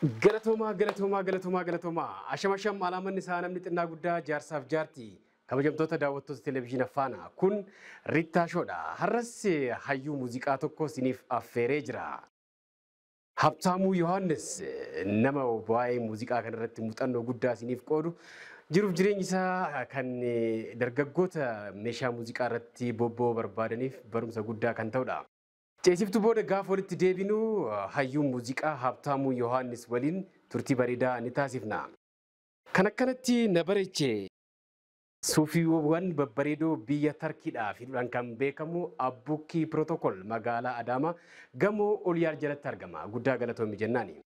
Galatoomaa. Asham alamanni isaa namni xinnaa guddaa jaarsaaf jaartii. Kabajamtoota daawwattoota televezyiina Fana kun Rita shoodha. Har'as hayyuu muuziqaa tokko isiniif affeeree jira. Habtaamuu Yohaanis nama waa'ee muuziqaa kanarratti muuxannoo guddaa isiniif qoodu. Jiruuf jireenyi isaa kan dargaggoota meeshaa muuziqaa irratti bobba'uu barbaadaniif barumsa guddaa kan ta'udha. Ceesiftuu booda gaafa walitti deebinu hayyuu muuziqaa Habtaamuu Yohaanis waliin turtii bareedaa ni taasifna. Kan akkanatti na bareechee suufiiwwan babbareedoo biyya Tarkiidhaa fiduudhaan kan beekamu Abbukkii Pirootokool magaalaa Adaamaa gamoo Oliyaar jalatti argama. Guddaa galatoomi jennaani.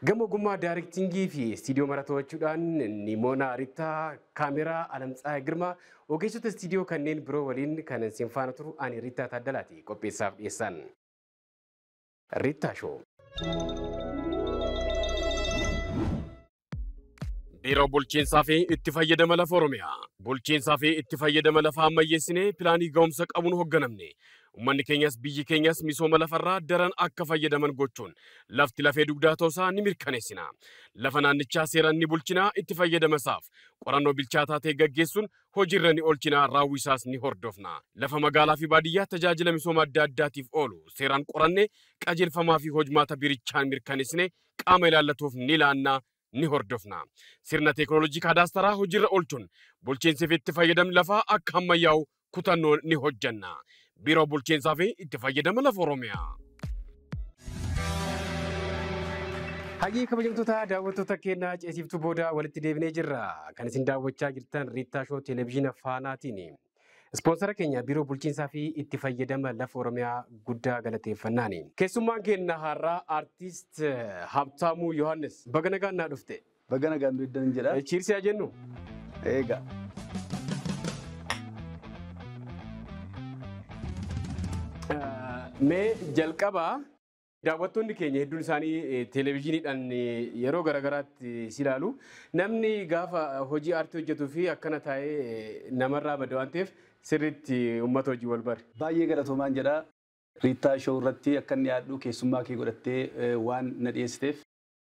Gamoo ogummaa daayirektingii fi istiidiyoo mara to'achuudhaan Nimoona Ritaa kaameraa Alamtsaa Girmaa ogeessota istiidiyoo kanneen biroo waliin kan isin faana turu ani Ritaa Taaddalaati qopheessaaf dhiyeessan. Rita Show. Biiroo bulchiinsaa fi itti fayyadama lafa Oromiyaa. Bulchiinsaa fi itti fayyadama lafa ammayyeessinee pilaanii ga'umsa qabuun hoogganamne. Uummanni keenyas biyyi keenyas misooma lafarraa daran akka fayyadaman gochuun lafti lafee dugdaa toosaa ni mirkaneessina. Lafa naannichaa seeraan ni bulchinaa itti fayyadamasaaf qorannoo bilchaataa ta'e gaggeessuun hojiirra ni oolchinaa raawwisaas ni hordofna. Lafa magaalaa fi baadiyyaa tajaajila misooma adda addaatiif oolu seeraan qorannee qajeelfamaa fi hojmaata biirichaan mirkaneessine qaama ilaallatuuf ni laannaa ni hordofna. Sirna teekinooloojii kaadaastaraa hojiirra oolchuun bulchiinsi fi itti fayyadamni lafaa akka ammayyaa'u kutannoo ni hojjanna. Biiroo bulchiinsaa fi itti fayyadama lafa Oromiyaa. Hayyee kabajamtoota daawwattoota keenyaa ceesiftuu booda walitti deebinee jirra. Kan isin daawwachaa jirtan Rita Show televezyiina Faanaatiin. Ispoonsara keenya biiroo bulchiinsaa fi itti fayyadama lafa Oromiyaa guddaa galateeffannaani. Keessummaan keenya har'aa artiist Habtaamuu Yohaanis baga nagaan naa dhufte. Baga nagaan dhuftan jedha. Cheersii haa jennu. Eega. Mee jalqabaa daawwattoonni keenya hedduun isaanii televezyiiniidhaan yeroo garaagaraatti si ilaalu. Namni gaafa hojii aartii hojjetuu fi akkana taa'ee namarraa bada waan ta'eef sirriitti uummata hojii wal bare. Baay'ee galatoomaan jedha. Rita Show irratti akka inni yaaddu keessummaa kee godhattee waan na dhiyeessiteef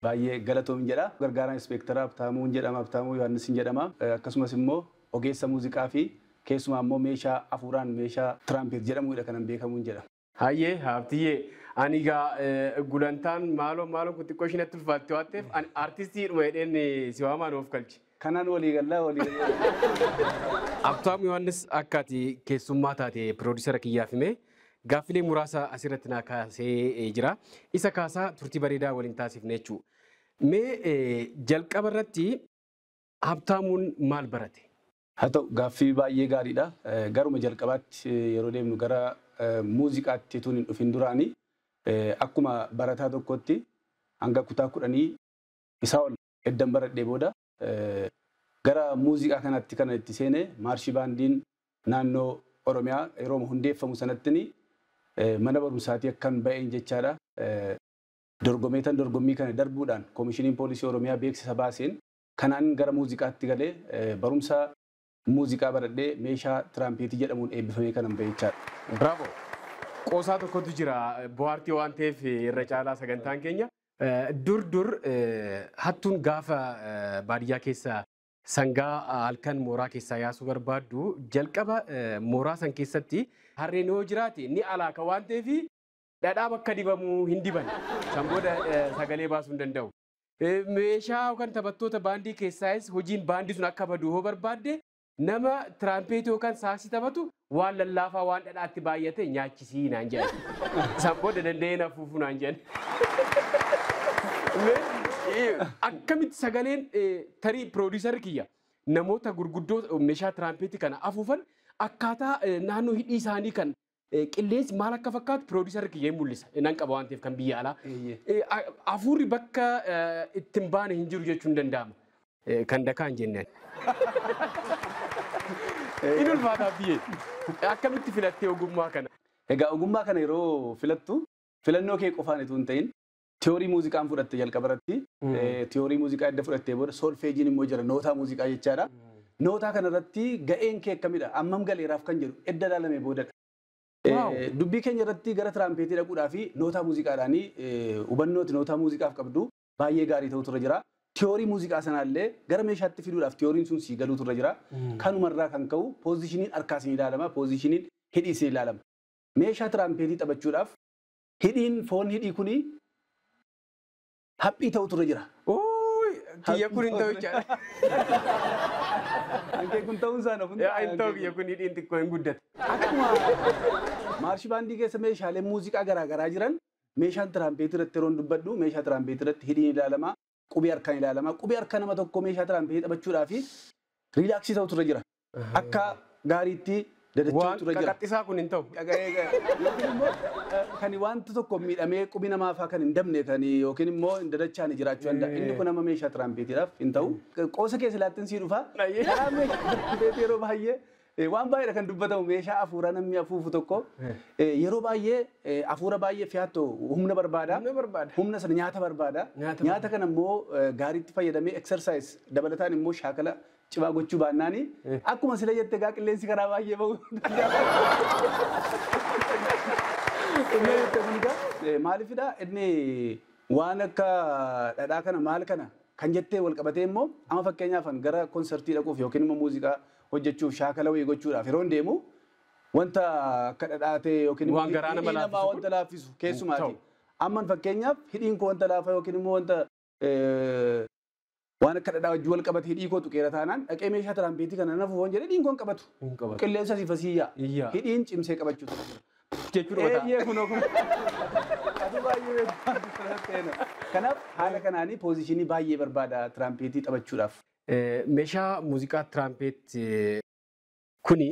baay'ee galatoomin jedha. Gargaaraan inspektara Habtaamuu jedhama. Habtaamuu Yohaanis jedhama. Akkasumas immoo ogeessa muuziqaa fi keessumaa immoo meeshaa afuuraan meeshaa tiraampet jedhamuudha kanan beekamuun jedha. Hayyee Habtiyyee ani egaa gulantaan maaloo kun xiqqoo ishiin ulfaatte waan ta'eef ani aartistiidhuma jedheen si waamaan of galche. Kanaan walii gallaa. Habtaamuu Yohaanis akka ati keessummaa taate piroodiisara kiyyaaf himee gaaffilee muraasa asirratti naa kaasee jira. Isa kaasaa turtii bareedaa waliin taasifne jechuudha. Mee jalqaba irratti Habtaamuun maal barate? Haa ta'u gaaffii baay'ee gaariidha. Garuma jalqabaatti yeroo deemnu gara muuziqaatti tun hin dhufin duraanii akkuma barataa tokkotti hanga kutaa 10 isaa ol eddan baradhee booda gara muuziqaa kanatti kana itti seene maarshii baandiin naannoo Oromiyaa yeroo hundeeffamu sanatti mana barumsaatii akkan ba'een jechaadha. Dorgommii kana darbuudhaan koomishiniin poolisii Oromiyaa beeksisa baaseen kanaan gara muuziqaatti galee barumsa muuziqaa baradhee meeshaa tiraampeti jedhamuun eebbifamee kanan ba'e jechaadha. Bravo. Qoosaa tokkotu jira bohaartii waan ta'eef irra caalaa sagantaan keenya. Dur hattuun gaafa baadiyyaa keessa sangaa halkan mooraa keessaa yaasuu barbaaddu jalqaba mooraa san keessatti harreen yoo jiraate ni alaaka waan ta'eef dhadhaa bakka dibamu hin diban. San booda sagalee baasuu hin danda'u. Meeshaa yookaan taphattoota baandii keessaayis hojiin baandii sun akka badu yoo barbaadde nama tiraampeti yookaan saaksii taphatu waan lallaafaa waan dhadhaatti baay'ate nyaachisii naan jedhan. San booda danda'ee nafuufuu naan jedhan. Akkamitti sagaleen tarii piroodiisarri kiyya namoota gurguddoo meeshaa tiraampeti kana afuufan akkaataa naannoo hidhii isaanii kan qilleensi maal akka fakkaatu piroodiisarri kiyya hin mul'isa. Nan qaba waan ta'eef kan biyya alaa. Afuurri bakka ittiin baane hin jiru jechuun danda'ama. Kan dakaan jennaan. Inni ulfaataa biyyee. Akkamitti filattee ogummaa kana? Egaa ogummaa kana yeroo filattu filannoo kee qofaan itoo hin ta'in tiyoorii muuziqaan fudhatte jalqabarratti tiyoorii muuziqaa edda fudhattee booda solfeejiin immoo jira nootaa muuziqaa jechaadha. Nootaa kanarratti ga'een kee akkamidha? Ammam galeeraaf kan jedhu edda ilaalamee boodadha. Dubbii keenya irratti gara tiraampeti dhaquudhaa fi nootaa muuziqaadhaanii hubannooti nootaa muuziqaaf qabdu baay'ee gaarii ta'u turre jira. Tiyoorii muuziqaa sanaallee gara meeshaatti fiduudhaaf tiyooriin sun sii galuu turre jira. Kanumarraa kan ka'u poozishiniin harkaas ni ilaalama, poozishiniin hidhiis ni ilaalama. Meeshaa tiraampheetii taphachuudhaaf hidhiin foon hidhii kuni haphii ta'u turre jira. Kiyya kun hin ta'u jechaadha. Hankee kun ta'uun isaa nafu. Hin ta'u kiyya kun hidhiin xiqqoo hin guddate. Akkuma maarshi baandii keessa meeshaalee muuziqaa garaagaraa jiran meeshaan tiraampheetii irratti yeroo dubbadhu meeshaa tiraampheetii irratti hidhiin ilaalama, qubee harkaan ilaalama. Qubee harka nama tokko meeshaa tiraampheetii taphachuudhaaf riilaaksii ta'u turre jira. Akka gaariitti dadachuu turre jira. Qaqaxxisaa kun hin ta'u. Yookiin immoo kan wanta tokko miidhamee qubi namaa fa'aa kan hin dabne kan yookiin immoo hin dadachaan jiraachuu danda'a. Inni kun nama meeshaa tiraampheetiidhaaf hin ta'u. Qoosa keessa laattiin sii dhufa. Karaa meeshaa tiraampheetii yeroo baay'ee waan baay'eedha kan dubbatamu meeshaa afuuraa namni afuufu tokko yeroo baay'ee afuura baay'ee fiyaatoo humna barbaada. Humna sana nyaata barbaada. Nyaata kana immoo gaariitti fayyadamee eksarsaayis dabalataan immoo shaakala cimaa gochuu baannaani akkuma sila jette gaa qilleensi karaa baay'ee bahu. Maaliifidha inni waan akka dhadhaa kana maal kana kan jettee wal qabatee immoo amma fakkeenyaaf gara konsertii dhaquuf yookiin immoo muuziqaa hojjechuuf shaakala wayii gochuudhaaf yeroo deemu wanta akka dhadhaa ta'e yookiin immoo garaa nama wanta laaffisu keessumaati. Amman fakkeenyaaf hidhiin koo wanta laafa yookiin immoo wanta waan akka dhadhaa wajjin wal qabate hidhii koo tuqeera taanaan dhaqee meeshaa tiraampheetii kana nafu waan jedhe hidhiin koo hin qabatu. Qilleensa si fasiyyaa. Hidhiin cimsee qabachuu kanaaf haala kanaanii poozishinii baay'ee barbaada tiraampheetii taphachuudhaaf. Meeshaa muuziqaa tiraampheet kuni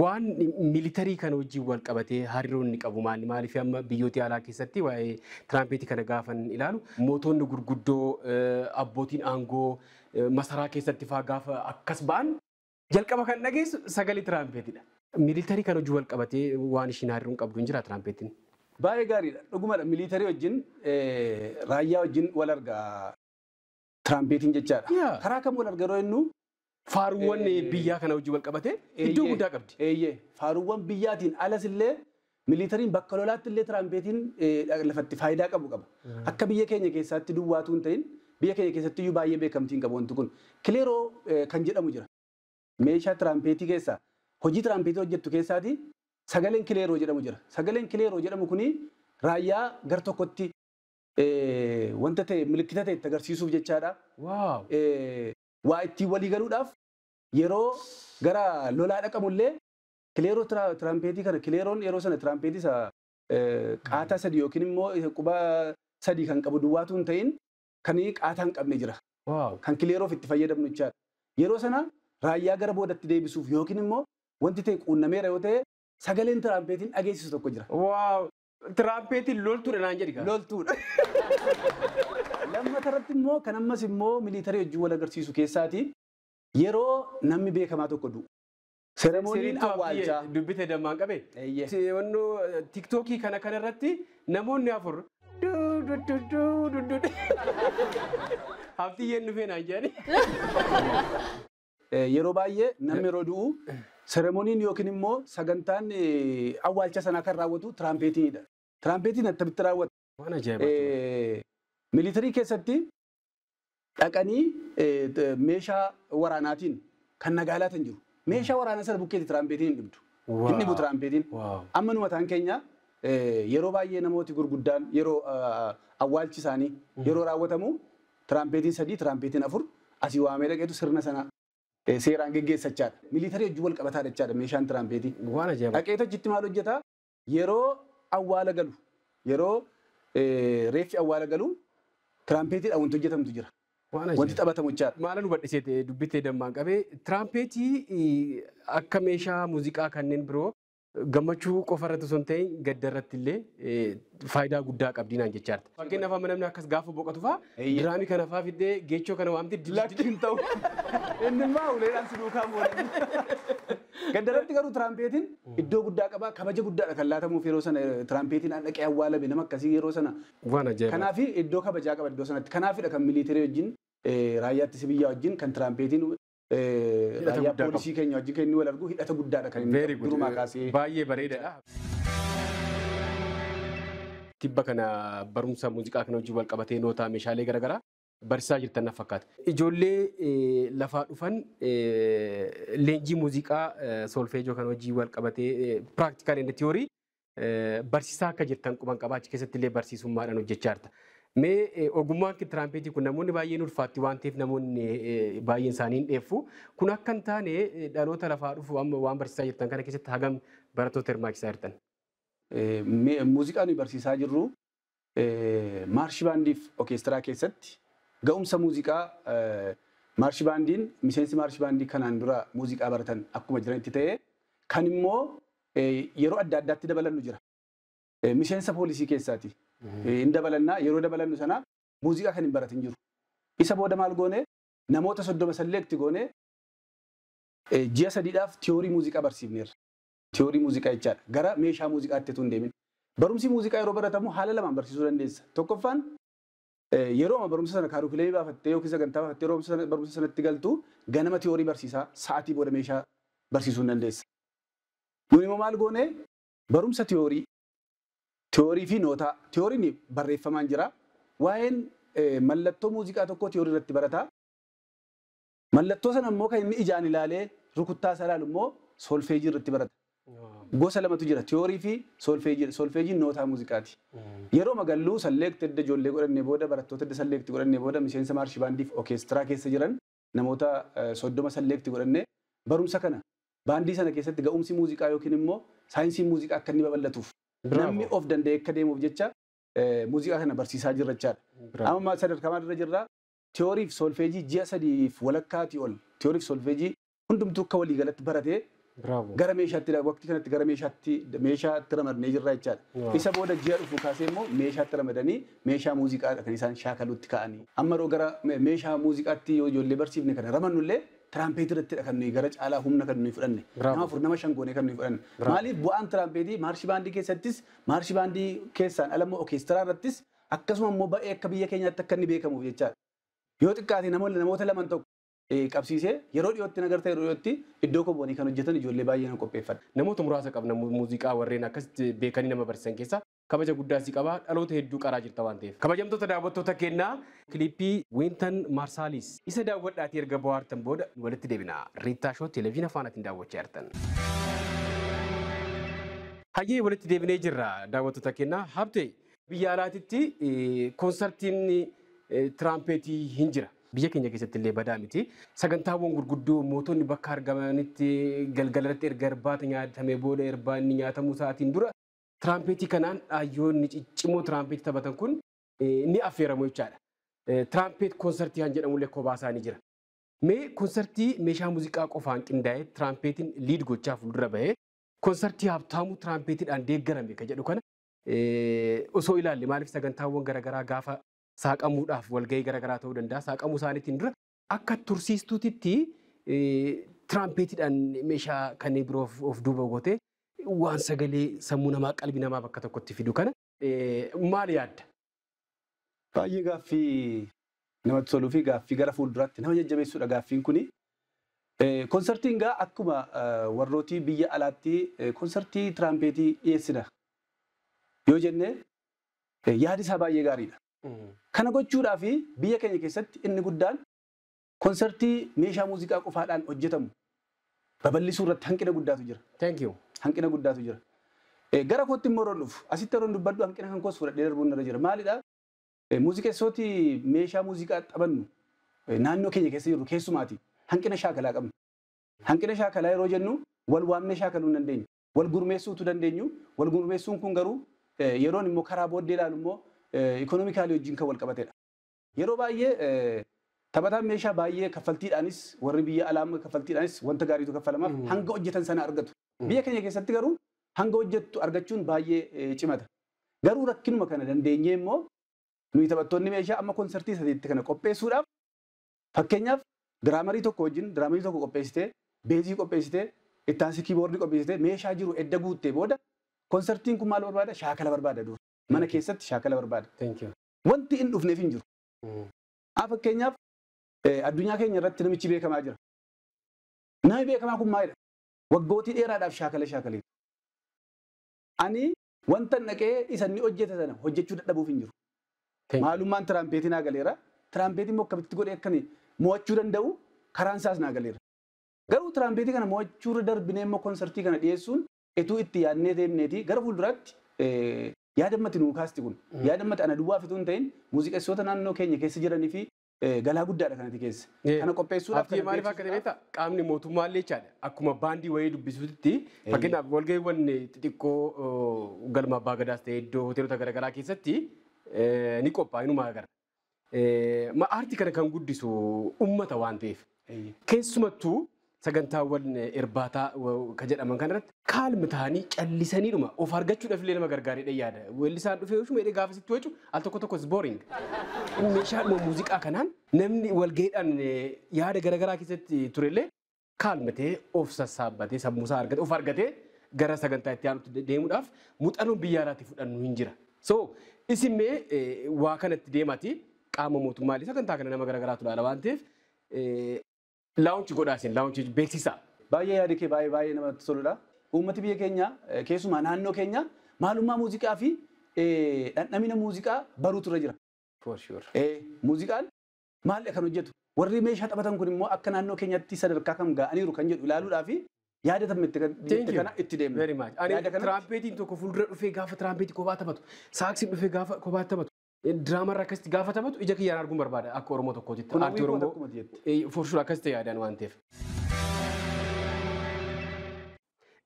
waan miilitarii kana wajjin wal qabatee hariiroo inni qabu maaliif amma biyyoota alaa keessatti waa'ee tiraampheetii kana gaafan ilaalu mootonni gurguddoo abbootiin aangoo masaraa keessatti fa'aa gaafa akkas ba'an jalqaba kan dhageessu sagalee tiraampheetiidha. Miilitarii kana wajjin wal qabatee waan ishiin hariiroon qabdu hin jira tiraampheetiin. Baay'ee gaariidha. Dhugumadha miilitarii wajjin raayyaa wajjin wal argaa tiraampheetiin jechaadha. Karaa kam wal arga yeroo jennu faaruuwwan biyyaa kana wajjin wal qabatee iddoo guddaa qabdi. Faaruuwwan biyyaatiin alas illee miilitariin bakka lolaatti illee tiraampheetiin lafatti faayidaa qabu qaba. Akka biyya keenya keessatti duwwaatu hin ta'in biyya keenya keessatti iyyuu baay'ee beekamtiin qabu wanti kun. Kileeroo kan jedhamu jira. Meeshaa tiraampheetii keessaa hojii tiraampheetii hojjettu keessaati sagaleen kileeroo jedhamu jira. Sagaleen kileeroo jedhamu kuni raayyaa gar tokkotti wanta ta'e milikkita ta'e agarsiisuuf jechaadha. Waa ittiin walii galuudhaaf yeroo gara lolaa dhaqamullee kileeroo tiraampheetii kana kileeroon yeroo sana tiraampheetii isa qaataa sadii yookiin immoo quba sadii kan qabu duwwaatu hin ta'in kan qaataa hin qabne jira. Kan kileeroof itti fayyadamnu jechaadha. Yeroo sana raayyaa gara boodatti deebisuuf yookiin immoo wanti ta'e quunnameera yoo ta'e sagaleen tiraampheetiin dhageessisu tokko jira. Tiraampheetiin loltuudha naan jedhi. Loltuudha. Lammata irratti immoo kan ammas immoo miilitarii wajjin wal agarsiisu keessaati yeroo namni beekamaa tokko du'u. Seremooniin awwaalchaa. Dubbite dammaan qabe. Wannoo tiktookii kana irratti namoonni afur haftiyyeen dhufee naan jedhani. Yeroo baay'ee namni yeroo du'u seremooniin yookiin immoo sagantaan awwaalcha sanaa kan raawwatu tiraampheetiinidha. Tiraampheetiin attamitti raawwata. Waan ajaa'iba. Miilitarii keessatti dhaqanii meeshaa waraanaatiin kan nagaalaa tan jiru. Meeshaa waraanaa sana bukkeetti tiraampheetiin hin dhibdu. Hin dhibu tiraampheetiin. Amma nu mataan keenya yeroo baay'ee namooti gurguddaan yeroo awwaalchi isaanii yeroo raawwatamu tiraampheetiin 3 tiraampheetiin 4 asii waamee dhaqeetu sirna sana seeraan geggeessachaadha. Miilitarii wajjin wal qabataa jechaadha meeshaan tiraampheetii. Waan ajaa'iba. Dhaqeetu achitti maal hojjetaa yeroo awwaala galu yeroo reeffi awwaala galu tiraampheetiidhaan wanti hojjetamtu jira. Wanti taphatamu jechaadha. Maala nu badhiseete dubbitee dammaan qabee tiraampheetii akka meeshaa muuziqaa kanneen biroo gammachuu qofarratti osoo hin ta'in gaddarratti illee faayidaa guddaa qabdi naan jechaadha. Fakkeenyaaf amma namni akkas gaafa boqotu fa'aa diraamii kana fa'aa fiddee geechoo kana waamtee dilatti hin ta'u. Inni immoo uleedhaan si duukaa moolan. Gaddarratti garuu tiraampheetiin iddoo guddaa qaba kabaja guddaadha kan laatamuuf yeroo sana tiraampheetiin dhaqee awwaalame nama akkasii yeroo sana. Waan ajaa'iba. Kanaaf iddoo kabajaa qaba iddoo sanatti. Kanaafidha kan miilitarii wajjin raayyaa ittisa biyyaa wajjin kan tiraampheetiin raayyaa poolisii keenya wajjin kan inni wal argu hidhata guddaadha kan inni durumaa kaasee. Baay'ee bareedaadha. tibba kana barumsa muuziqaa kana hojii wal qabatee noota meeshaalee garaagaraa barsiisaa jirtan na fakkaata. Ijoollee lafaa dhufan leenjii muuziqaa solfeejoo kan hojii wal qabatee piraaktikaalii inni tiyoorii barsiisaa akka jirtan quban qabaa achi keessatti illee barsiisummaadhaan hojjechaa jirta. Mee ogummaan tiraampheetii kun namoonni baay'een ulfaatti waan ta'eef namoonni baay'een isaanii hin dheeffu. Kun akka hin taane dhaloota lafaa dhufu waan barsiisaa jirtan kana keessatti hagam barattoota hirmaachisaa jirtan? Muuziqaa nuyi barsiisaa jirru maarshii baandiif orkeestiraa keessatti ga'umsa muuziqaa maarshii baandiin miseensi maarshii baandii kanaan dura muuziqaa baratan akkuma jiranitti ta'ee kan immoo yeroo adda addaatti dabalannu jira. Miseensa poolisii keessaati. Hin dabalannaa yeroo dabalannu sana muuziqaa kan hin baratin jiru. Isa booda maal goone namoota 30 salleetti goone ji'a sadiidhaaf tiyoorii muuziqaa barsiifneerra. Tiyoorii muuziqaa jechaadha. Gara meeshaa muuziqaatti tun deemin. Barumsi muuziqaa yeroo baratamu haala lamaan barsiisuu dandeessa. Tokkoffaan yeroo barumsa sana kaarukuleemii baafattee yookiin sagantaa baafattee yeroo barumsa sanatti galtu ganama tiyoorii barsiisaa sa'aatii booda meeshaa barsiisuu dandeessa. Kun immoo maal goone barumsa tiyoorii fi nootaa. Tiyooriin barreeffamaan jira. Waa'een mallattoo muuziqaa tokkoo tiyoorii irratti barataa. Mallattoo sana immoo kan inni ijaan ilaalee rukuttaa isaa ilaalu immoo solfeejii irratti barata. Gosa lamatu jira tiyoorii fi solfeejii. Solfeejiin nootaa muuziqaati. Yeroo magalluu salleekti edda ijoollee godhannee booda barattoota edda salleekti godhannee booda miseensa maarshii baandiif orkeestiraa keessa jiran namoota 30 salleekti godhannee barumsa kana baandii sana keessatti ga'umsi muuziqaa yookiin immoo saayinsiin muuziqaa akka inni babal'atuuf namni of danda'e akka deemuuf jecha muuziqaa kana barsiisaa jirra jechaadha. Amma sadarkaa maalirra jirra? Tiyooriif solfeejii ji'a sadiif walakkaatii ol tiyooriif solfeejii hundumtuu akka waliigalatti baratee gara meeshaatti waqtii kanatti gara meeshaatti ramadnee jirra jechaadha. Isa booda ji'a dhufu kaasee immoo meeshaatti ramadanii meeshaa muuziqaa kan isaan shaakaluutti ka'anii. Amma yeroo gara meeshaa muuziqaatti yoo ijoollee barsiifne kana ramannullee tiraampheetii irratti kan nuyi gara caalaa humna kan nuyi fudhanne. Nama 4 nama 5 goonee kan nuyi fudhanne. Maaliif bu'aan tiraampheetii maarshii baandii keessattis maarshii baandii keessaan ala immoo orkeestiraa irrattis akkasuma immoo ba'ee akka biyya keenyaatti akka inni beekamuuf jechaadha. Yoo xiqqaate namoota laman tokko qabsiisee yeroo dhiyootti nagarta yeroo dhiyootti iddoo koboonii kan hojjetan ijoollee baay'ee nan qopheeffadha. Namoota muraasa qabna muuziqaa warreen akkasitti beekanii nama barsiisan keessaa kabaja guddaa si qaba dhaloota hedduu qaraa jirta waan ta'eef. Kabajamtoota daawwattoota keenyaa kiliippii Wintan Marsaalis isa daawwadhaatii erga bohaartan booda walitti deebina. Riitaa Shoo televezyiina Faanaatiin daawwachaa jirtan. Hayyee walitti deebinee jirra daawwattoota keenyaa. Habtee biyya alaatitti koonsartiin tiraampheetii hin jira. Biyya keenya keessatti illee badaa miti. Sagantaawwan gurguddoo mootonni bakka argamanitti galgalarratti erga irbaata nyaatamee booda irbaanni nyaatamuu isaatiin dura tiraampheetii kanaan dhaayyoonni ciccimoo tiraampheetii taphatan kun ni affeeramu jechaadha. Tiraampheet koonsartii kan jedhamullee kophaa isaanii jira. Mee koonsartii meeshaa muuziqaa qofaan qindaa'ee tiraampheetiin liid gochaa fuuldura bahee koonsartii Habtaamuu tiraampheetiidhaan deeggarame kan jedhu kana osoo ilaalle maaliif sagantaawwan garaagaraa gaafa saaqamuudhaaf walgahii garaagaraa ta'uu danda'a. Saaqamuu isaaniitiin dura akka tursiistuutitti tiraampheetiidhaan meeshaa kanneen biroo of duuba gootee waan sagalee sammuu namaa qalbii namaa bakka tokkotti fidu kana maal yaadda? Baay'ee gaaffii namatti toluu fi gaaffii gara fuulduraatti nama jajjabeessuudha gaaffiin kuni. Koonsartiin gaa akkuma warrooti biyya alaatti koonsartii tiraampheetii dhiyeessina yoo jenne yaadi isaa baay'ee gaariidha. Kana gochuudhaaf biyya keenya keessatti inni guddaan koonsartii meeshaa muuziqaa qofaadhaan hojjetamu babal'isuu irratti hanqina guddaatu jira. Thank you. Hanqina guddaatu jira. Gara kootti immoo roon dhufu asitti roon dubbadhu hanqina kan koos fudhadhee darbuun irra jira. Maalidha? Muuziqeessoti meeshaa muuziqaa taphannu naannoo keenya keessa jiru keessumaati hanqina shaakalaa qabna. Hanqina shaakalaa yeroo jennu wal waamnee shaakaluu hin dandeenyu. Wal gurmeessuutu dandeenyu. Wal gurmeessuun kun garuu yeroon immoo karaa booddee ilaalu immoo ikonomikaalii wajjin kan wal qabatedha. Yeroo baay'ee taphataan meeshaa baay'ee kaffaltiidhaanis warri biyya alaa kaffaltiidhaanis wanta gaariitu kaffalamaaf hanga hojjetan sana argatu. Biyya keenya keessatti garuu hanga hojjettu argachuun baay'ee cimata. Garuu rakkinuma kana dandeenyee immoo nuyi taphattoonni meeshaa amma koonsartii sadiitti kana qopheessuudhaaf fakkeenyaaf diraamarii tokko wajjin diraamarii tokko qopheessitee beezii qopheessitee ittaansi kiiboordii qopheessitee meeshaa jiru edda guuttee booda koonsartiin kun maal barbaada? Shaakala barbaada dura. Mana keessatti shaakala barbaada. Wanti hin dhufneef hin jiru. Fakkeenyaaf addunyaa keenya irratti namichi beekamaa jira. Namni beekamaa kun maalidha? Waggootii dheeraadhaaf shaakala shaakaleetu. Ani wanta naqee isanni hojjete sana hojjechuu dadhabuuf hin jiru. Maalummaan tiraampheetii naa galeera. Tiraampheetiin immoo akkamitti godhee akkani mo'achuu danda'u karaan isaas naa galeera. Garuu tiraampheetii kana mo'achuu darbinee immoo konsertii kana dhiyeessuun etuu itti yaadnee deemneeti gara fuulduraatti yaadammati nuu kaasti kun yaadammati ana duwwaa fituun ta'in muuziqeessitoota naannoo keenya keessa jiranii fi galaa guddaadha kanatti keessa. Kana qopheessuudhaaf kan maaliif akka ta'e qaamni mootummaa illee jechaadha. Akkuma baandii wayii dubbisuutti fakkeenyaaf walga'iiwwan xixiqqoo galma abbaa gadaas ta'e iddoo hoteelota garaagaraa keessatti ni qophaa'u inuma agarra. Aartii kana kan guddisu uummata waan ta'eef keessumattuu sagantaawwan irbaataa ka jedhaman kanarratti kaalma ta'anii callisaniidhuma of argachuudhaaf illee nama gargaareedha yaada. Weellisaan dhufee oshuma jedhee gaafasitti wacu al tokko tokkos boring. Meeshaan muuziqaa kanaan namni walga'iidhaan yaada garaagaraa keessatti turellee kaalmatee of sassaabbatee sammuusaa argatee of argatee gara sagantaa itti aanutti deemuudhaaf muuxannoon biyya alaatti fudhannu hin jira. So isinmee waa kanatti deemati qaama mootummaallee sagantaa kana nama garaagaraatu ilaala waan ta'eef laawunchi godhaasin laawunchi beeksisa. Baay'ee yaada kee baay'ee namatti toludha. Uummati biyya keenya keessumaa naannoo keenya maalummaa muuziqaa fi dhandhamina muuziqaa baruutu irra jira. For sure. Muuziqaan maal kan hojjetu warri meeshaa taphatan kun immoo akka naannoo keenyatti sadarkaa kam ga'aniiru kan jedhu ilaaluudhaa fi yaada tammette kana itti deemna. Very much. Ani tiraampheetiin tokko fuuldura dhufee gaafa tiraampheetii kophaa taphatu saaksiin dhufee gaafa kophaa taphatu diraamarra akkasitti gaafa taphatu ija kiyyaan arguun barbaada akka Oromoo tokkootti. Aartii Oromoo for sure akkasitti yaadaan waan ta'eef.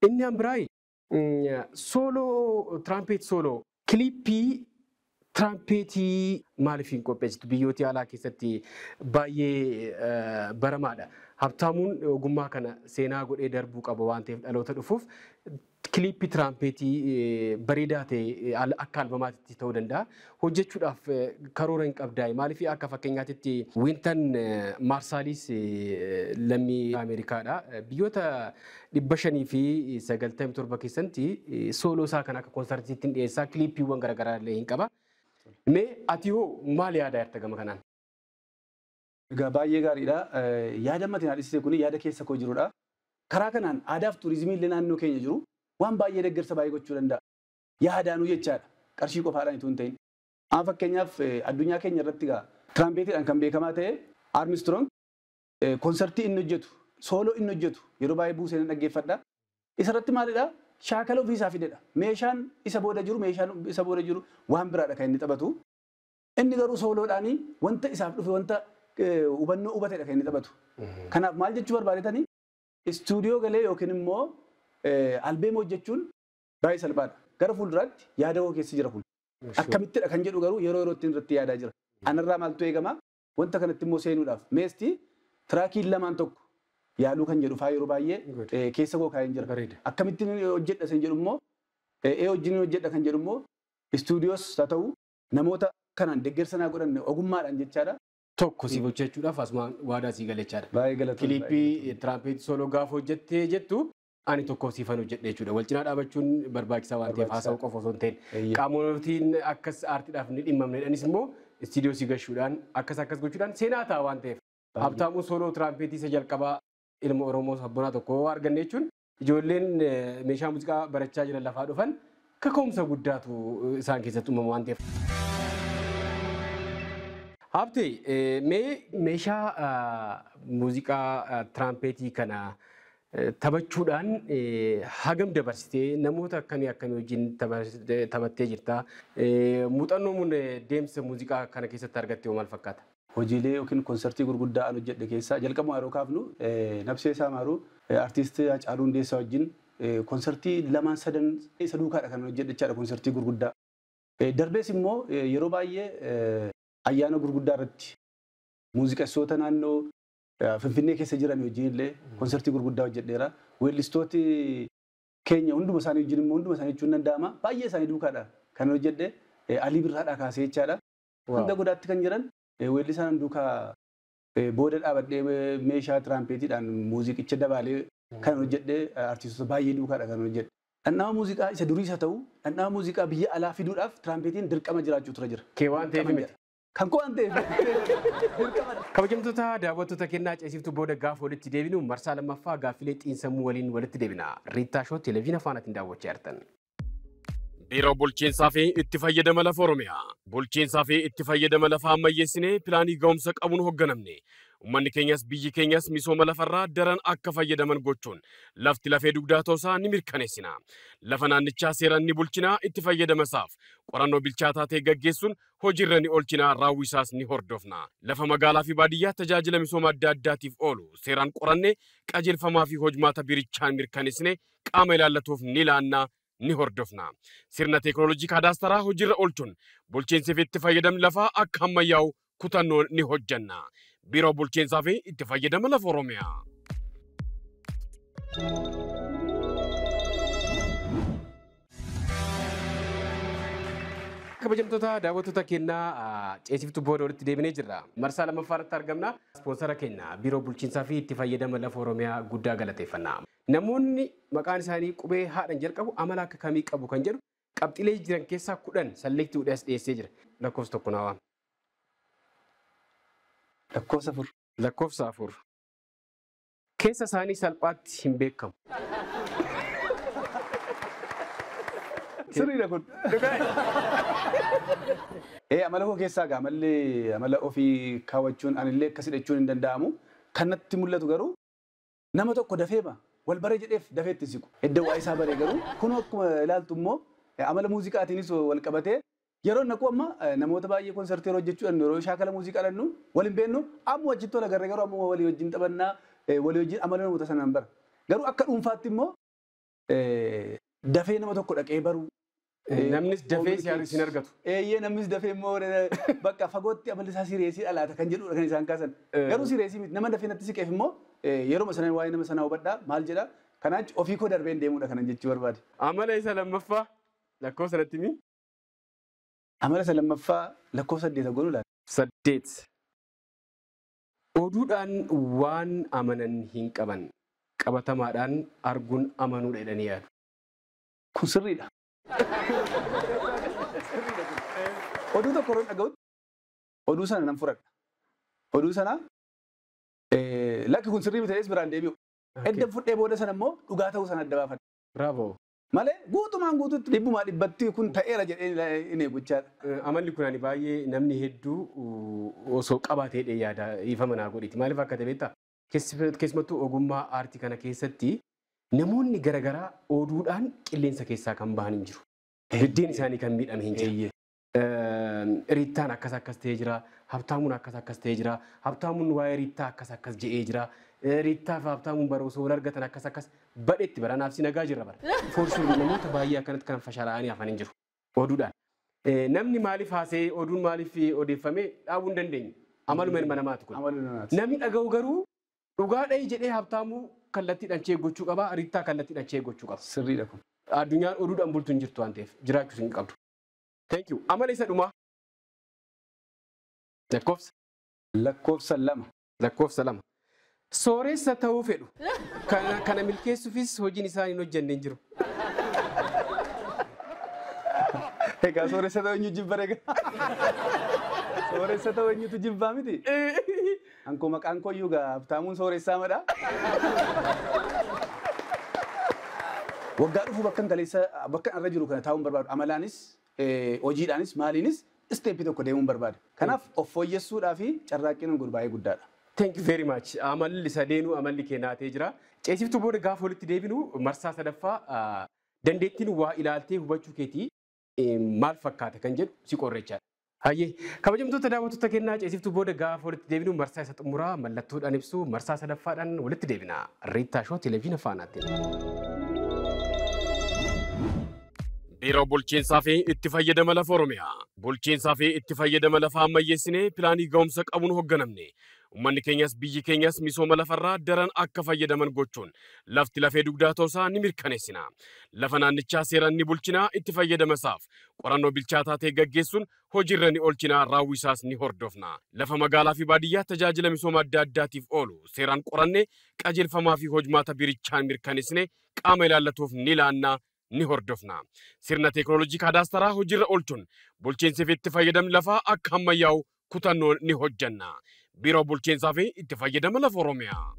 Inni ambiraay sooloo tiraampheet sooloo kiliippii tiraampheetii maaliif hin qopheessitu biyyoota alaa keessatti baay'ee baramaadha. Habtaamuun ogummaa kana seenaa godhee darbuu qaba waan ta'eef dhaloota dhufuuf kiliippii tiraampheetii bareedaa ta'e akka albamaatitti ta'uu danda'a. Hojjechuudhaaf karoora hin qabdaayi. Maaliif akka fakkeenyaatti Wintan Marsaalis lammii Ameerikaadha. Biyyoota 597 keessatti sooloo isaa kan akka konsertiitti hin dhiyeessaa kiliippiiwwan garaagaraa illee hin qaba. Mee ati hoo maal yaada yarta gama kanaan? Egaa baay'ee gaariidha. Yaada ammatiin haadhisee kun yaada keessa koo jirudha. Karaa kanaan aadaa fi turizimii illee naannoo keenya jiru waan baay'ee deeggarsa baay'ee gochuu danda'a. Yaadaanuu jechaadha. Qarshii qofaadhaan itoo hin ta'in. Amma fakkeenyaaf addunyaa keenya irratti egaa tiraampheetiidhaan kan beekamaa ta'e Armstrong konsertii inni hojjetu, sooloo inni hojjetu yeroo baay'ee buusee dhaggeeffadha. Isarratti maalidha? Shaakala ofiisaa fidedha. Meeshaan isa booda jiru waan biraadha kan inni taphatu. Inni garuu sooloodhaanii wanta isaaf dhufe wanta hubannoo hubateedha kan inni taphatu. Kanaaf maal jechuu barbaadetanii istuudiyoo galee yookiin immoo albeema hojjechuun baay'ee salphaadha. Gara fuulduraatti yaada koo keessa jira kun. Akkamittidha kan jedhu garuu yeroo yerootti irratti yaadaa jira. Anarraa maaltu eegama? Wanta kanatti immoo seenuudhaaf meestii tiraakiin lamaan tokko yaaluu kan jedhu faa yeroo baay'ee keessa koo kaa'een jira. Akkamittiin hojjedha kan jedhu immoo wajjin hojjedha kan jedhu immoo istuudiyoos haa ta'u namoota kanaan deeggarsa naa godhan ogummaadhaan jechaadha. Tokko siif hojjechuudhaaf asumaan waadaa sii galechaadha. Baay'ee galatoomna. Kiliippii tiraampheetii sooloo gaafa hojjettee jettu ani tokko siifan hojjedha jechuudha. Wal cinaa dhaabachuun barbaachisaa waan ta'eef haasa'uu qofa osoo hin ta'in qaamotiin akkas aartiidhaaf ni dhimmamnedhanis immoo istiidiyoo sii gashuudhaan akkas gochuudhaan seenaa ta'a waan ta'eef. Habtaamuu sooloo tiraampheetii isa jalqabaa ilma Oromoo sabboonaa tokko arganne jechuun ijoolleen meeshaa muuziqaa barachaa jiran lafaa dhufan kaka'umsa guddaatu isaan keessatti uumama waan ta'eef. Habtee meeshaa muuziqaa tiraampheetii kana taphachuudhaan hagam dabarsitee namoota akkamii wajjin taphattee jirta? Muuxannoon deemsa muuziqaa kana keessatti argatte maal fakkaata? Hojiilee yookiin konsertii gurguddaa an hojjedhe keessaa jalqabuma yeroo kaafnu Nabsee Saamaaruu artiistii Haacaaluu Hundeessaa wajjin konsertii 2-3 isa duukaadha kan hojjedhe jechaadha konsertii gurguddaa. Darbees immoo yeroo baay'ee ayyaana gurguddaa irratti muuziqeessitoota naannoo Finfinnee keessa jiran wajjin illee konsertii gurguddaa hojjedheera. Weellistooti keenya hunduma isaanii wajjin immoo hunduma isaanii jechuun danda'ama. Baay'ee isaanii duukaadha kan hojjedhe Alii Birraadhaa kaasee jechaadha. Hunda godaatti kan jiran weellisaan duukaa booda dhaabadhee meeshaa tiraampheetiidhaan muuziqicha dabaalee kan hojjedhe artiistota baay'ee duukaadha kan hojjedhe. Dhandhama muuziqaa isa duriis haa ta'u dhandhama muuziqaa biyya alaa fiduudhaaf tiraampheetiin dirqama jiraachuu tura jira. Kee waan ta'eef miti. Kan koo waan ta'eef. Kabajamtoota daawwattoota kennaa ceesiftuu booda gaafa walitti deebinu marsaa lammaffaa gaaffilee xiinsammuu waliin walitti deebina. Riitaa Shoo televezyiina Faanaatiin daawwachaa jirtan. Biiroo bulchiinsaa fi itti fayyadama lafa Oromiyaa. Bulchiinsaa fi itti fayyadama lafa ammayyeessinee pilaanii ga'umsa qabuun hoogganamne. Uummanni keenyas biyyi keenyas misooma lafarraa daran akka fayyadaman gochuun lafti lafee dugdaa toosaa ni mirkaneessina. Lafa naannichaa seeraan ni bulchinaa itti fayyadamasaaf qorannoo bilchaataa ta'e gaggeessuun hojiirra ni oolchinaa raawwisaas ni hordofna. Lafa magaalaa fi baadiyyaa tajaajila misooma adda addaatiif oolu seeraan qorannee qajeelfamaa fi hojmaata birichaan mirkaneessine qaama ilaallatuuf ni laannaa. Ni hordofna. Sirna teekinooloojii kaadaastaraa hojiirra oolchuun bulchiinsiif itti fayyadamni lafaa akka ammayyaa'u kutannoo ni hojjanna. Biiroo bulchiinsaa fi itti fayyadama lafa Oromiyaa. Kabajamtoota daawwattoota keenyaa ceesiftuu booda walitti deebinee jirra. Marsaa lammaffaa irratti argamna. Ispoonsara keenya biiroo bulchiinsaa fi itti fayyadama lafa Oromiyaa guddaa galateeffanna. Namoonni maqaan isaanii qubee haadhaan jalqabu amala akka kamii qabu kan jedhu qabxilee jiran keessaa 10 salleektiidhaas dhiyeessee jira. Lakkoofsa tokko naa waami. Lakkoofsa 4. Lakkoofsa 4. Keessa isaanii salphaatti hin beekamu. Sirriidha kun. Amala koo keessaa amallee amala ofii kaawwachuun anillee akkasii jechuun hin danda'amu. Kanatti mul'atu garuu nama tokko dafeema. Wal bare jedheef dafeetti siqu. Edda waa isaa bare garuu kun akkuma ilaaltu immoo amala muuziqaatiinis wal qabatee yeroo naqu amma namoota baay'ee konsertii yeroo hojjechuudhaan yeroo shaakala muuziqaa dhannu wal hin beennu amma wajjin tola garee garuu amma walii wajjin taphannaa walii wajjin amala namoota sanaan bara. Garuu akka dhuunfaatti immoo dafee nama tokko dhaqee baruu. Namnis dafee siyaasa hin argatu. Namnis dafee immoo bakka fagootti amalli isaa sireesii dhalaata kan jedhudha kan isaan kaasan. Garuu sireesii miti nama dafee natti siqeef immoo yeroo sanaan waa'ee nama sanaa hubadhaa maal jedhaa kanaan ofii koo darbeen deemuudha kanan jechuu barbaade. Amala isa lammaffaa lakkoofsa irratti mi? Amala isa lammaffaa lakkoofsa 8 godhu laata? 8. Oduudhaan waan amanan hin qaban qabatamaadhaan arguun amanuudha jedhanii yaadu. Kun sirriidha. Oduu tokko roon dhaga'utti oduu sana nan fudhadha. Oduu sana lakki kun sirrii ta'es biraan deebi'u. Edda fudhee booda sana immoo dhugaa ta'uu sana adda baafadha. Bravo. Malee guutumaan guututti dhibbumaa dhibbatti kun ta'eera jedhee hin eeggachaadha. Amalli kun ani baay'ee namni hedduu osoo qabaatee yaada ifa manaa godhiti. Maaliif akka ta'e beektaa? Keessumattuu ogummaa aartii kana keessatti namoonni garaagaraa oduudhaan qilleensa keessaa kan bahan hin jiru. Biddeen isaanii kan miidhame hin jiru. Riittaan akkas ta'ee jira. Habtaamuun akkas ta'ee jira. Habtaamuun waa'ee Riittaa akkas jedhee jira. Riittaa fi Habtaamuun bara osoo wal argatan akkas badheetti baranaaf si nagaa jirra bara. Foorsuu namoota baay'ee akkanatti kan fashalaa'anii hafan hin jiru. Oduudhaan. Namni maaliif haasee oduun maaliif odeeffame dhaabuu hin dandeenye. Amaluma ilma namaati kun. Namni dhaga'u garuu dhugaadha jedhee Habtaamuu kallattiidhaan cheeggachuu qaba. Riittaa kallattiidhaan cheeggachuu qaba. Sirriidha kun. Addunyaan oduudhaan bultu hin jirtu waan ta'eef jiraachuus hin qabdu. Thank you. Amala isa dhumaa. Lakkoofsa 2. Lakkoofsa 2. Sooressa ta'uu fedhu. Kana milkeessuufis hojiin isaa hin hojjenne hin jiru. Egaa sooressa ta'uu eenyu jibba reega? Sooressa ta'uu eenyutu jibbaa miti? Ankoo maqaan koyyuu gaa Habtaamuun sooressaa madha. Waggaa dhufu bakka irra jiru kana taa'uun barbaadu. Amalaanis hojiidhaanis maaliinis isteeppii tokko deemuun barbaada. Kanaaf of fooyyessuudhaa fi carraaqqiin kun baay'ee guddaadha. Thank you very much. Amalli sadeenuu amalli keenyaatee jira. Ceesiftuu booda gaafa walitti deebinu marsaa sadaffaa dandeettiin waa ilaaltee hubachuu keetii maal fakkaata kan jedhu si qorrechaadha. Hayyee kabajamtoota daawwattoota keenyaa ceesiftuu booda gaafa walitti deebinu marsaa isa xumuraa mallattoodhaan ibsu marsaa sadaffaadhaan walitti deebina. Riittaa Shoo Televiziyoona Faanaatti. Biiroo bulchiinsaa fi itti fayyadama lafa Oromiyaa. Bulchiinsaa fi itti fayyadama lafa ammayyeessinee pilaanii ga'umsa qabuun hoogganamne. Uummanni keenyas biyyi keenyas misooma lafarraa daran akka fayyadaman gochuun lafti lafee dugdaa toosaa ni mirkaneessina. Lafa naannichaa seeraan ni bulchinaa itti fayyadamasaaf qorannoo bilchaataa ta'e gaggeessuun hojiirra ni oolchinaa raawwisaas ni hordofna. Lafa magaalaa fi baadiyyaa tajaajila misooma adda addaatiif oolu seeraan qorannee qajeelfamaa fi hojmaata birichaan mirkaneessine qaama ilaallatuuf ni laannaa. Ni hordofna. Sirna teekinooloojii kaadaastaraa hojiirra oolchuun bulchiinsiif itti fayyadamni lafaa akka ammayyaa'u kutannoo ni hojjanna. Biiroo bulchiinsaa fi itti fayyadama lafa Oromiyaa.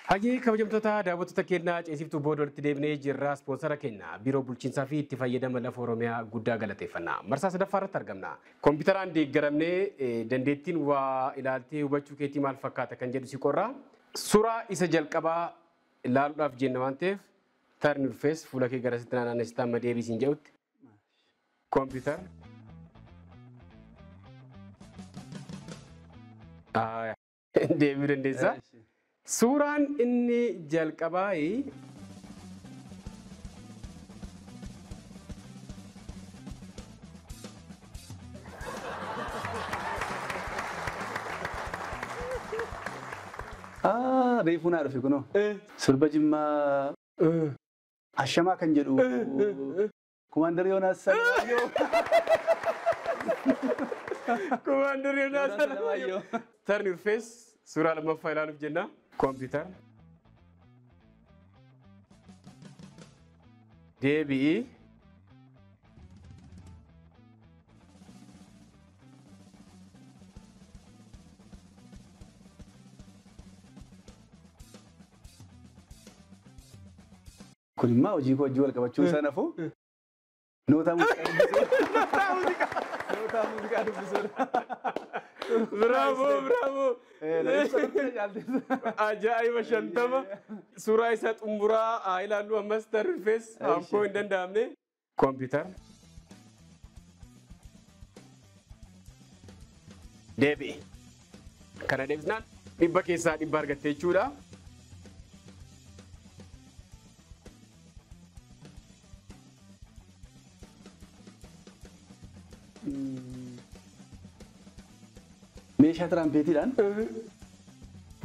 Hayyee kabajamtoota daawwattoota keenyaa ceesiftuu booda walitti deebinee jirra ispoonsara keenya biiroo bulchiinsaa fi itti fayyadama lafa Oromiyaa guddaa galateeffanna. Marsaa sadaffaa irratti argamna. Kompiitaraan deeggaramnee dandeettiin waa ilaaltee hubachuu keetii maal fakkaata kan jedhu si qorra. Suuraa isa jalqabaa ilaaluudhaaf jenna waan ta'eef turn your face fuula kee gara sitti naannessitaa amma deebisiin jedhutti. Kompiitara. Deebi'uu dandeessaa. Suuraan inni jalqabaa reefuu naa dhufe kunoo sirba Jimmaa ashamaa kan jedhu Kumaandar Yohaanis Kumaandar Yohaanis turn your face suuraa lammaffaa ilaaluuf jenna. Computer deebi'i kun immoo hojii koo wajjin wal qabachuu isaa nafu noota muuziqaa dubbisuudha. Bravo. Ajaa'iba shantama. Suuraa isaa xumuraa ilaallu ammas turn your face hamkoo hin danda'amne. Computer. Deebi'i. Kana deebisnaan dhibba keessaa dhibba argattee jechuudha. meeshaa tiraampeetiidhaan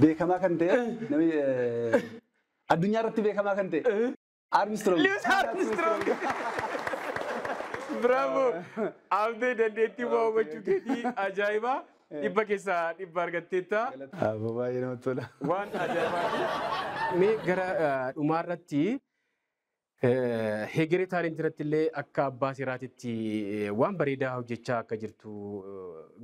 beekamaa kan ta'e namni addunyaa irratti beekamaa kan ta'e Armstrong. Bravo. Abdee dandeettii waa hubachuu keetii ajaa'iba. Dhibba keessaa dhibba argatteetta. Baay'ee namatti tola. Waan ajaa'ibaati. Mee gara dhumaarratti hegeree taalentii irratti illee akka abbaa seeraatitti waan bareedaa hojjechaa akka jirtu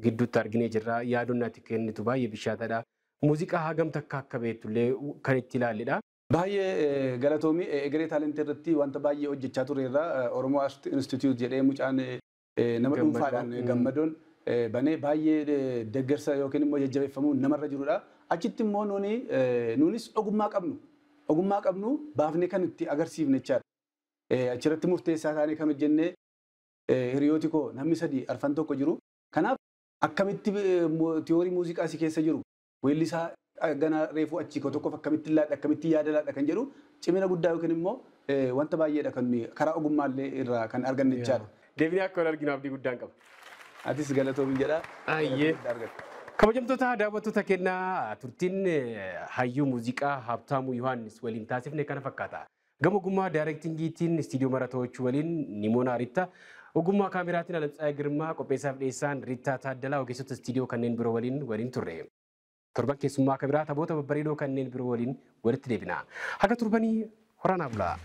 gidduutti arginee jirra. Yaadonnaatti kennitu baay'ee bishaatadha. Muuziqaa hagamta akka beektu illee kan itti ilaallidha. Baay'ee galatoomii hegeree taalentii irratti wanta baay'ee hojjechaa turreerra. Oromoo Art Institute jedhee mucaan nama dhuunfaadhaan gammadoon banee baay'ee deeggarsa yookiin immoo jajjabeeffamuu namarra jirudha. Achitti immoo nuunis ogummaa qabnu baafnee kan itti agarsiifne jechaadha. Achirratti murteessaa taanee kan hojjenne hiriyooti koo namni sadii arfan tokko jiru. Kanaaf akkamitti tiyoorii muuziqaa si keessa jiru weellisaa gana reefuu achii koo tokkoof akkamitti laadha akkamitti yaada laadha kan jedhu cimina guddaa yookiin immoo wanta baay'eedha kan karaa ogummaallee irraa kan arganne jechaadha. Deebinee akka wal arginu abdii guddaan qaba. Atis galatoomin jedha. Kabajamtoota daawwattoota keenyaa turtiin hayyuu muuziqaa Habtaamuu Yohaanis waliin taasifne kana fakkaata. Gama ogummaa daayirektingiitiin istiidiyoo maratoowwachuu waliin Nimoona Rita ogummaa kaameraatiin Alamtsaayee Girmaa qopheessaaf dhiyeessaan Rita Taaddalaa ogeessota istiidiyoo kanneen biroo waliin turre. Torban keessummaa kabiraa taphoota babbareedoo kanneen biroo waliin walitti deebina. Haga turbanii horaanaaf laa.